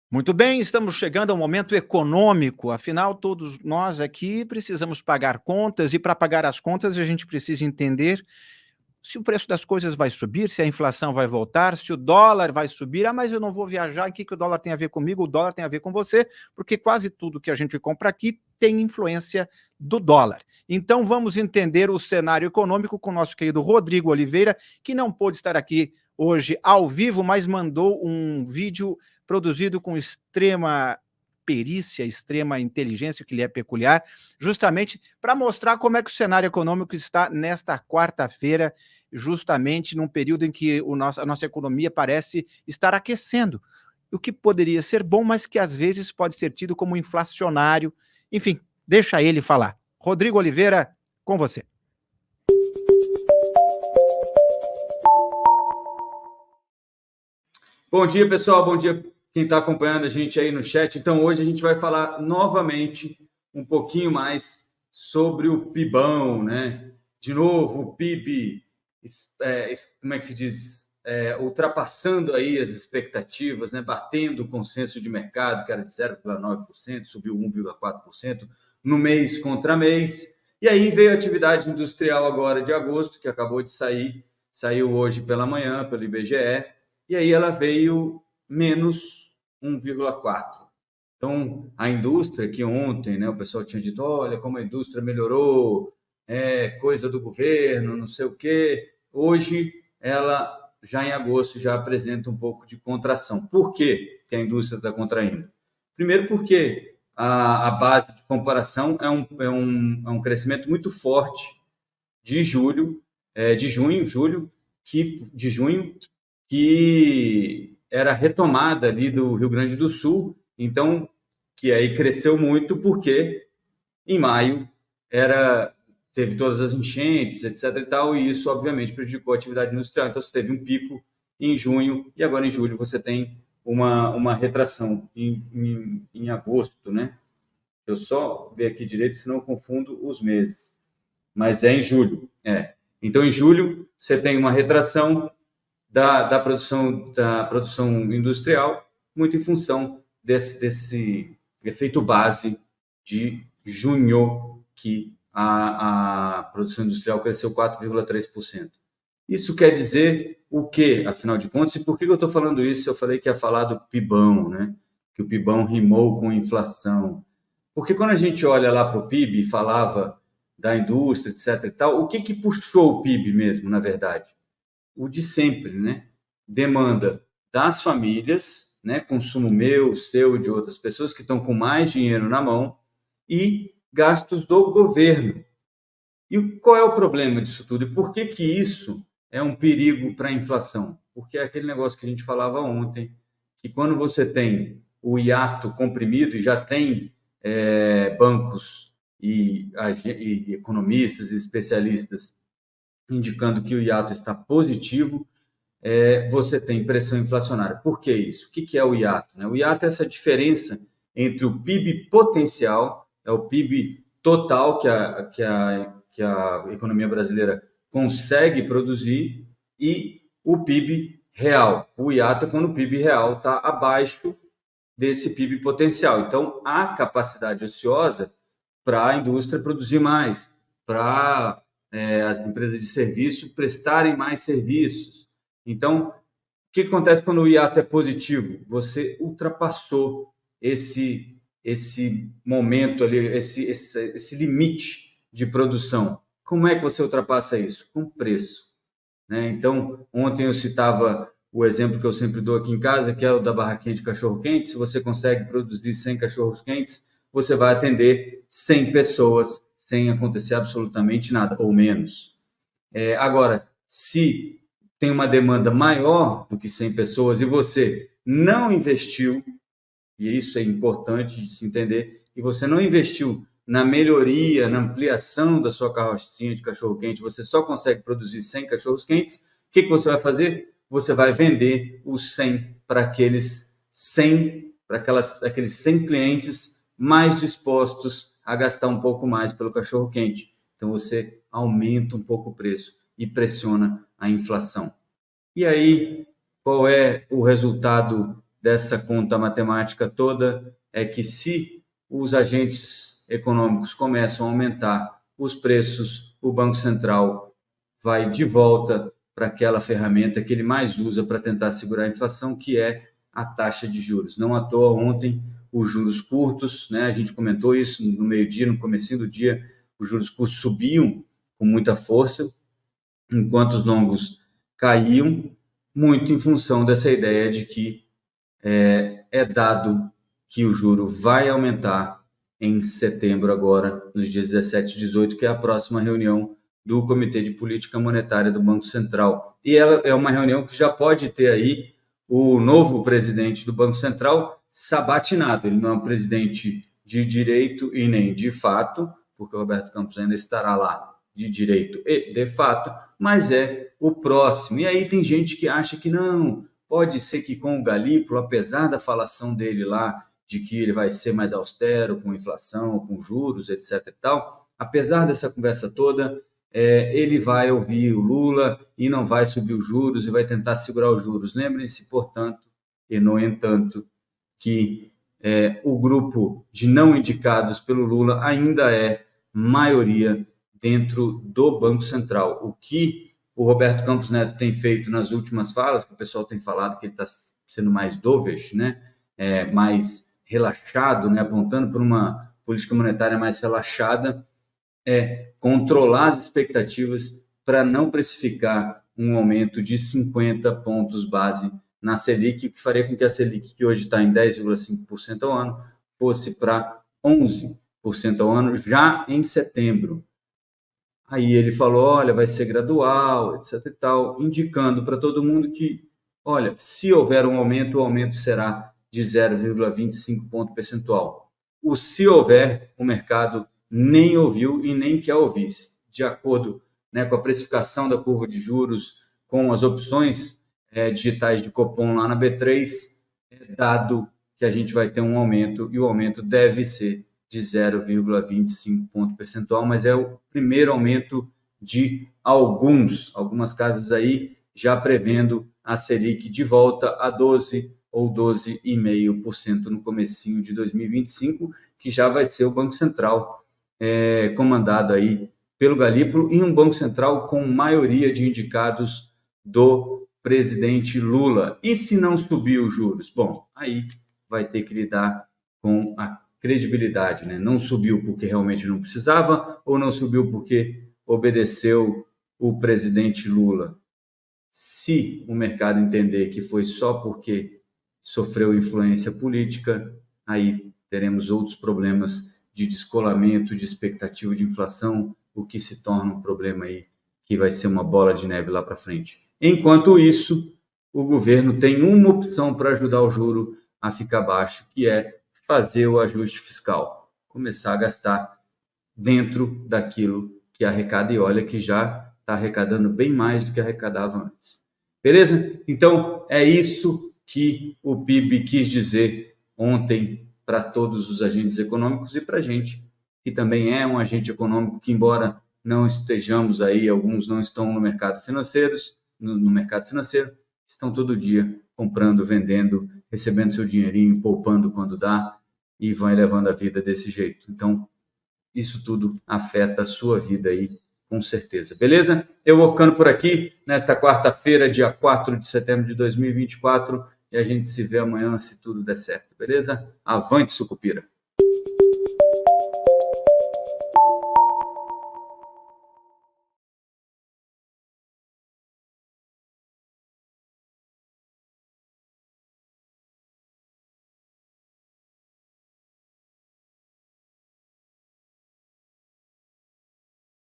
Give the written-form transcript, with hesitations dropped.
Muito bem, estamos chegando ao momento econômico, afinal todos nós aqui precisamos pagar contas e para pagar as contas a gente precisa entender se o preço das coisas vai subir, se a inflação vai voltar, se o dólar vai subir. "Ah, mas eu não vou viajar, o que que o dólar tem a ver comigo?" O dólar tem a ver com você, porque quase tudo que a gente compra aqui tem influência do dólar. Então vamos entender o cenário econômico com o nosso querido Rodrigo Oliveira, que não pôde estar aqui hoje ao vivo, mas mandou um vídeo produzido com extrema perícia, extrema inteligência, que lhe é peculiar, justamente para mostrar como é que o cenário econômico está nesta quarta-feira, justamente num período em que a nossa economia parece estar aquecendo, o que poderia ser bom, mas que às vezes pode ser tido como inflacionário. Enfim, deixa ele falar. Rodrigo Oliveira, com você. Bom dia, pessoal. Bom dia quem está acompanhando a gente aí no chat. Então, hoje a gente vai falar novamente um pouquinho mais sobre o PIBão, né? De novo, o PIB, como é que se diz? Ultrapassando aí as expectativas, né? Batendo o consenso de mercado, que era de 0,9%, subiu 1,4% no mês contra mês. E aí veio a atividade industrial agora de agosto, que acabou de sair, saiu hoje pela manhã, pelo IBGE, e aí ela veio menos 1,4%. Então, a indústria, que ontem, né, o pessoal tinha dito, olha como a indústria melhorou, coisa do governo, não sei o quê. Hoje, ela, já em agosto, já apresenta um pouco de contração. Por que a indústria está contraindo? Primeiro porque a base de comparação é um crescimento muito forte de julho, de junho, que era retomada ali do Rio Grande do Sul, então, que aí cresceu muito porque em maio teve todas as enchentes, etc. e tal, e isso obviamente prejudicou a atividade industrial. Então você teve um pico em junho e agora em julho você tem uma retração em agosto, né? Eu só ver aqui direito, senão eu confundo os meses. Mas é em julho. Então, em julho, você tem uma retração da produção industrial, muito em função desse efeito base de junho, que a produção industrial cresceu 4,3%. Isso quer dizer o quê, afinal de contas? E por que eu estou falando isso? Eu falei que ia falar do PIBão, né? Que o PIBão rimou com inflação. Porque quando a gente olha lá para o PIB e falava da indústria, etc. e tal, o que puxou o PIB mesmo, na verdade? O de sempre, né? Demanda das famílias, né? Consumo meu, seu, de outras pessoas que estão com mais dinheiro na mão e gastos do governo. E qual é o problema disso tudo? E por que isso é um perigo para a inflação? Porque é aquele negócio que a gente falava ontem, que quando você tem o hiato comprimido e já tem bancos e economistas e especialistas indicando que o hiato está positivo, você tem pressão inflacionária. Por que isso? O que é o hiato? O hiato é essa diferença entre o PIB potencial, é o PIB total que a economia brasileira consegue produzir, e o PIB real. O hiato é quando o PIB real está abaixo desse PIB potencial. Então, há capacidade ociosa para a indústria produzir mais, para as empresas de serviço prestarem mais serviços. Então, o que acontece quando o hiato é positivo? Você ultrapassou esse momento ali, esse limite de produção. Como é que você ultrapassa isso? Com preço, né? Então, ontem eu citava o exemplo que eu sempre dou aqui em casa, que é o da barraquinha de cachorro-quente. Se você consegue produzir 100 cachorros-quentes, você vai atender 100 pessoas sem acontecer absolutamente nada, ou menos. Agora, se tem uma demanda maior do que 100 pessoas e você não investiu, e isso é importante de se entender, e você não investiu na melhoria, na ampliação da sua carrocinha de cachorro-quente, você só consegue produzir 100 cachorros-quentes, o que você vai fazer? Você vai vender os 100 para aqueles 100, aqueles 100 clientes mais dispostos a gastar um pouco mais pelo cachorro-quente. Então, você aumenta um pouco o preço e pressiona a inflação. E aí, qual é o resultado dessa conta matemática toda é que se os agentes econômicos começam a aumentar os preços, o Banco Central vai de volta para aquela ferramenta que ele mais usa para tentar segurar a inflação, que é a taxa de juros. Não à toa, ontem, os juros curtos, né, a gente comentou isso no meio-dia, no comecinho do dia, os juros curtos subiam com muita força, enquanto os longos caíam, muito em função dessa ideia de que é dado que o juro vai aumentar em setembro agora, nos dias 17 e 18, que é a próxima reunião do Comitê de Política Monetária do Banco Central. E ela é uma reunião que já pode ter aí o novo presidente do Banco Central sabatinado. Ele não é um presidente de direito e nem de fato, porque o Roberto Campos ainda estará lá de direito e de fato, mas é o próximo. E aí tem gente que acha que não, pode ser que com o Galípolo, apesar da falação dele lá, de que ele vai ser mais austero com inflação, com juros, etc. e tal, apesar dessa conversa toda, ele vai ouvir o Lula e não vai subir os juros e vai tentar segurar os juros. Lembrem-se, portanto, e no entanto, que o grupo de não indicados pelo Lula ainda é maioria dentro do Banco Central. O que o Roberto Campos Neto tem feito nas últimas falas, que o pessoal tem falado que ele está sendo mais dovish, né? Mais relaxado, né? Apontando para uma política monetária mais relaxada, controlar as expectativas para não precificar um aumento de 50 pontos base na Selic, que faria com que a Selic, que hoje está em 10,5% ao ano, fosse para 11% ao ano já em setembro. Aí ele falou, olha, vai ser gradual, etc e tal, indicando para todo mundo que, olha, se houver um aumento, o aumento será de 0,25 ponto percentual. O se houver, o mercado nem ouviu e nem quer ouvir. De acordo, né, com a precificação da curva de juros, com as opções digitais de Copom lá na B3, é dado que a gente vai ter um aumento e o aumento deve ser de 0,25 ponto percentual, mas é o primeiro aumento de algumas casas aí já prevendo a Selic de volta a 12 ou 12,5% no comecinho de 2025, que já vai ser o Banco Central comandado aí pelo Galípolo e um Banco Central com maioria de indicados do presidente Lula. E se não subir os juros? Bom, aí vai ter que lidar com a credibilidade, né? Não subiu porque realmente não precisava ou não subiu porque obedeceu o presidente Lula. Se o mercado entender que foi só porque sofreu influência política, aí teremos outros problemas de descolamento, de expectativa de inflação, o que se torna um problema aí que vai ser uma bola de neve lá para frente. Enquanto isso, o governo tem uma opção para ajudar o juro a ficar baixo, que é fazer o ajuste fiscal, começar a gastar dentro daquilo que arrecada, e olha que já está arrecadando bem mais do que arrecadava antes. Beleza? Então, é isso que o PIB quis dizer ontem para todos os agentes econômicos e para a gente, que também é um agente econômico, que embora não estejamos aí, alguns não estão no mercado financeiro, estão todo dia comprando, vendendo, recebendo seu dinheirinho, poupando quando dá e vão levando a vida desse jeito. Então, isso tudo afeta a sua vida aí, com certeza. Beleza? Eu vou ficando por aqui nesta quarta-feira, dia 4 de setembro de 2024, e a gente se vê amanhã se tudo der certo. Beleza? Avante, Sucupira!